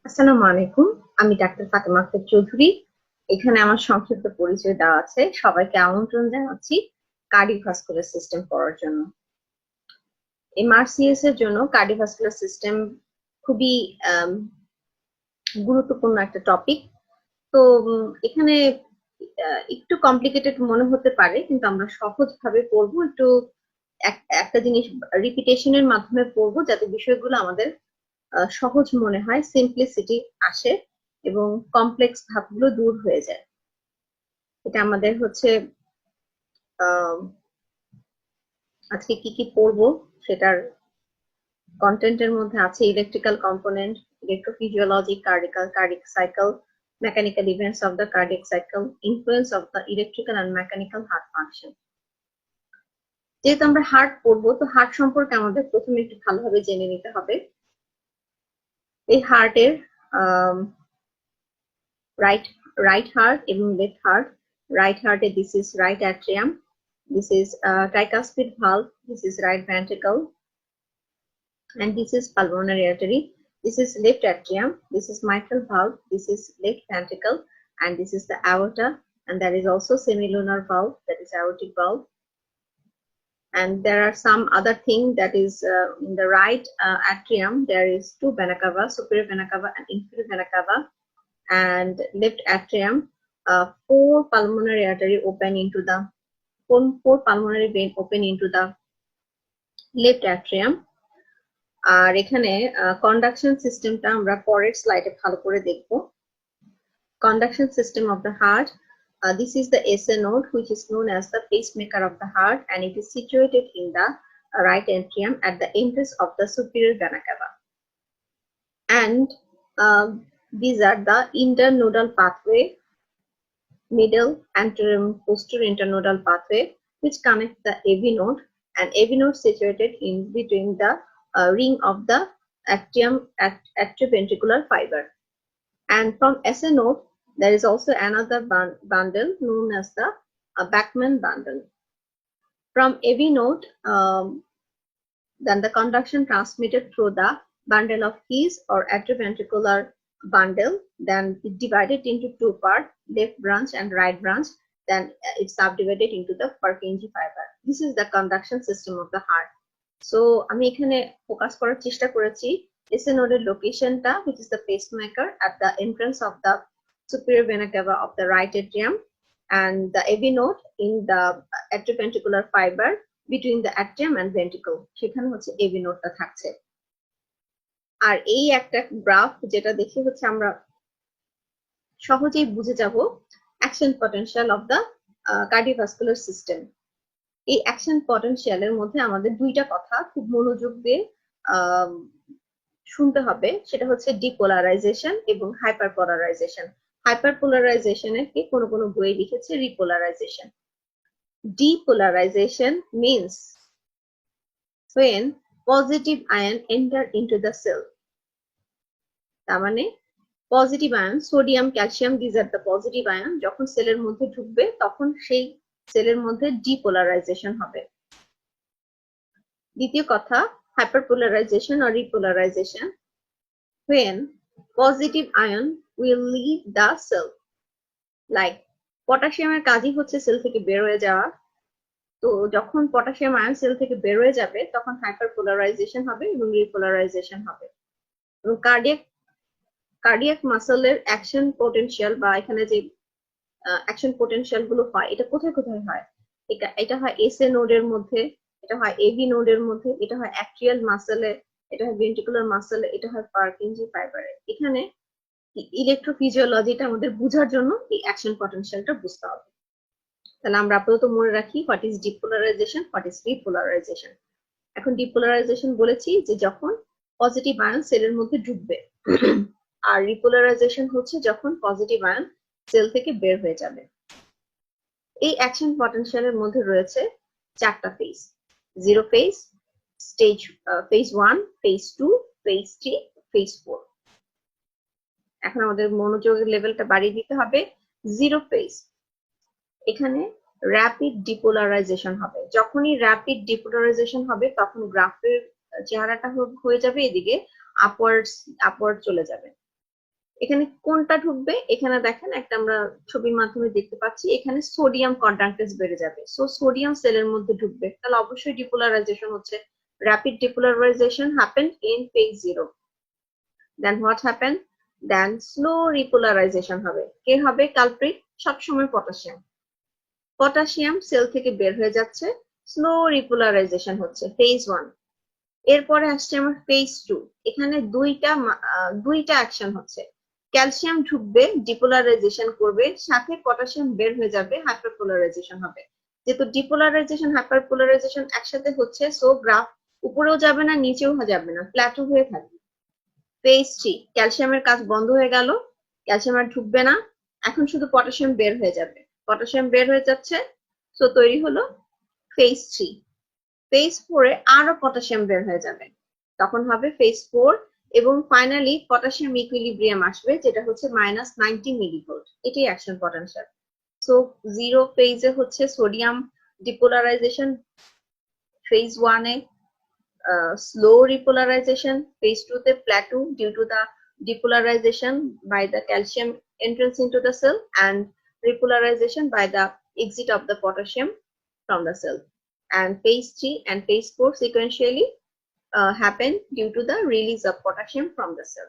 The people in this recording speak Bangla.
আসসালামু আলাইকুম। আমি ডাক্তার ফাতেমা আক্তার চৌধুরী। এখানে আমার সংক্ষিপ্ত পরিচয় দেওয়া আছে। সবাইকে আমন্ত্রণ জানাচ্ছি কার্ডিওভাস্কুলার সিস্টেম পড়ার জন্য। এমআরসিএস এর জন্য কার্ডিওভাস্কুলার সিস্টেম খুবই আম, গুরুত্বপূর্ণ একটা টপিক। তো এখানে একটু কমপ্লিকেটেড মনে হতে পারে, কিন্তু আমরা সহজভাবে পড়বো। একটু একটা জিনিস রিপিটেশনের মাধ্যমে পড়বো, যাতে বিষয়গুলো আমাদের সহজ মনে হয়, সিম্পলিসিটি আসে এবং কমপ্লেক্স ভাবগুলো দূর হয়ে যায়। এটা আমাদের হচ্ছে আহ, আজকে কি কি পড়বো সেটার কন্টেন্টের মধ্যে আছে: electrical component, electrophysiology, cardiac cycle, mechanical events of the cardiac cycle, influence of the electrical and mechanical heart function. যেহেতু আমরা হার্ট পড়বো, তো হার্ট সম্পর্কে আমাদের প্রথমে একটু ভালোভাবে জেনে নিতে হবে। এই হার্টের রাইট রাইট হার্ট এবং লেফট হার্ট। রাইট হার্টে this is right atrium, this is tricuspid valve, this is right ventricle, and this is pulmonary artery. This is left atrium, this is mitral valve, this is left ventricle, and this is the aorta. And there is also semilunar valve, that is aortic valve. And there are some other thing that is in the right atrium. There is two vena cava, superior vena cava and inferior vena cava. And left atrium, four pulmonary artery open into the four pulmonary vein open into the left atrium. আর এখানে কন্ডাকশন সিস্টেমটা আমরা পরের স্লাইডে ভালো করে দেখব। Conduction system of the heart. This is the SA node, which is known as the pacemaker of the heart, and it is situated in the right atrium at the entrance of the superior vena cava. And these are the internodal pathway, middle, anterior, posterior internodal pathway, which connect the AV node, and AV node situated in between the ring of the atrioventricular fiber. And from SA node, there is also another bundle known as the Bachmann bundle. From AV node, then the conduction transmitted through the bundle of keys or atrioventricular bundle, then it divided into two parts, left branch and right branch. Then it's subdivided into the Purkinje fiber. This is the conduction system of the heart. So আমি এখানে ফোকাস করার চেষ্টা করেছি SA node এর লোকেশনটা, which is the pacemaker at the entrance of the superior vena cava of the right atrium, and the AV node in the atrioventricular fiber between the atrium and ventricle, সেখানে হচ্ছে AV নোডটা থাকছে। আর এই একটা গ্রাফ যেটা দেখে হচ্ছে আমরা সহজেই বুঝে যাব action potential of the cardiovascular system. এই অ্যাকশন পটেনশিয়ালের মধ্যে আমাদের দুইটা কথা খুব মনোযোগ দিয়ে শুনতে হবে, সেটা হচ্ছে ডিপোলারাইজেশন এবং হাইপারপোলারাইজেশন। হাইপারপোলারাইজেশনের কি কোনো কোনো বইয়ে লিখেছে repolarisation. Depolarization means when positive ion enter into the cell. তার মানে positive ion, sodium, calcium, these are the positive ion যখন সেলের মধ্যে ঢুকবে, তখন সেই সেলের মধ্যে ডিপোলারাইজেশন হবে। দ্বিতীয় কথা, hyperpolarization or repolarization, when positive ion will leave the cell. Like পটাশিয়ামের কাজই হচ্ছে সেল থেকে বের হয়ে যাওয়া। তো যখন পটাশিয়াম আয়ন সেল থেকে বের হয়ে যাবে, তখন হাইপারপোলারাইজেশন হবে এবং রিপোলারাইজেশন হবে। এবং কার্ডিয়াক মাসলের অ্যাকশন পোটেনশিয়াল বা এখানে যে অ্যাকশন পোটেনশিয়াল গুলো হয়, এটা কোথায় কোথায় হয়? এটা হয় SA নোডের মধ্যে, এটা হয় AV নোডের মধ্যে, এটা হয় অ্যাট্রিয়াল মাসলে, এটা হয় ভেন্ট্রিকুলার মাসলে, এটা হয় পার্কিনজি ফাইবারে। এখানে ইলেকট্রোফিজিওলজিটা আমাদের বোঝার জন্য এই অ্যাকশন পটেনশিয়ালটা বুঝতে হবে। তাহলে আমরা আপাতত মনে রাখি what is depolarization, what is repolarization. এখন ডিপোলারাইজেশন বলেছি যে যখন পজিটিভ আয়ন সেলের মধ্যে ঢুকবে, আর রিপোলারাইজেশন হচ্ছে যখন পজিটিভ আয়ন সেল থেকে বের হয়ে যাবে। এই অ্যাকশন পটেনশিয়ালের মধ্যে রয়েছে চারটা phase: zero phase, phase 1, phase 2, phase 3, phase 4। এখন আমাদের মনোযোগের লেভেলটা বাড়িয়ে দিতে হবে। জিরো ফেজ, এখানে র্যাপিড ডিপোলারাইজেশন হবে। যখনই র্যাপিড ডিপোলারাইজেশন হবে, তখন গ্রাফের চেহারাটা হয়ে যাবে এদিকে আপওয়ার্ড চলে যাবে। এখানে কোনটা ঢুকবে, এখানে দেখেন একটা আমরা ছবির মাধ্যমে দেখতে পাচ্ছি, এখানে সোডিয়াম কন্ডাক্টেন্স বেড়ে যাবে, সো সোডিয়াম সেলের মধ্যে ঢুকবে, তাহলে অবশ্যই ডিপোলারাইজেশন হচ্ছে, rapid depolarization happened in phase 0। Then what happen, then slow repolarization হবে, কে হবে কালপ্রিট, সবসময় পটাশিয়াম। পটাশিয়াম সেল থেকে বের হয়ে যাচ্ছে, স্লো রিপোলারাইজেশন হচ্ছে ফেজ 1। এরপরে আসছে আমার ফেজ 2, এখানে দুইটা অ্যাকশন হচ্ছে, ক্যালসিয়াম ঢুকবে ডিপোলারাইজেশন করবে, সাথে পটাশিয়াম বের হয়ে যাবে, হাইপারপোলারাইজেশন হবে। যেহেতু ডিপোলারাইজেশন হাইপারপোলারাইজেশন একসাথে হচ্ছে, সো গ্রাফ উপরেও যাবে না নিচেও যাবে না, প্ল্যাটো হয়ে থাকবে। ফেজ 3, ক্যালসিয়ামের কাজ বন্ধ হয়ে গেল, ক্যালসিয়াম আর ঢুকবে না, এখন শুধু পটাশিয়াম বের হয়ে যাবে, পটাশিয়াম বের হয়ে যাচ্ছে, সো তৈরি হলো ফেজ 3। ফেজ 4 এ আরো পটাশিয়াম বের হয়ে যাবে, তখন হবে ফেজ 4, এবং ফাইনালি পটাশিয়াম ইকুইলিব্রিয়াম আসবে, যেটা হচ্ছে -90 মিলিভোল্ট, এটাই অ্যাকশন পটেনশিয়াল। সো 0 ফেজে হচ্ছে sodium depolarisation, phase 1 A slow repolarization, phase 2 the plateau due to the depolarization by the calcium entrance into the cell and repolarization by the exit of the potassium from the cell. And phase 3 and phase 4 sequentially happen due to the release of potassium from the cell.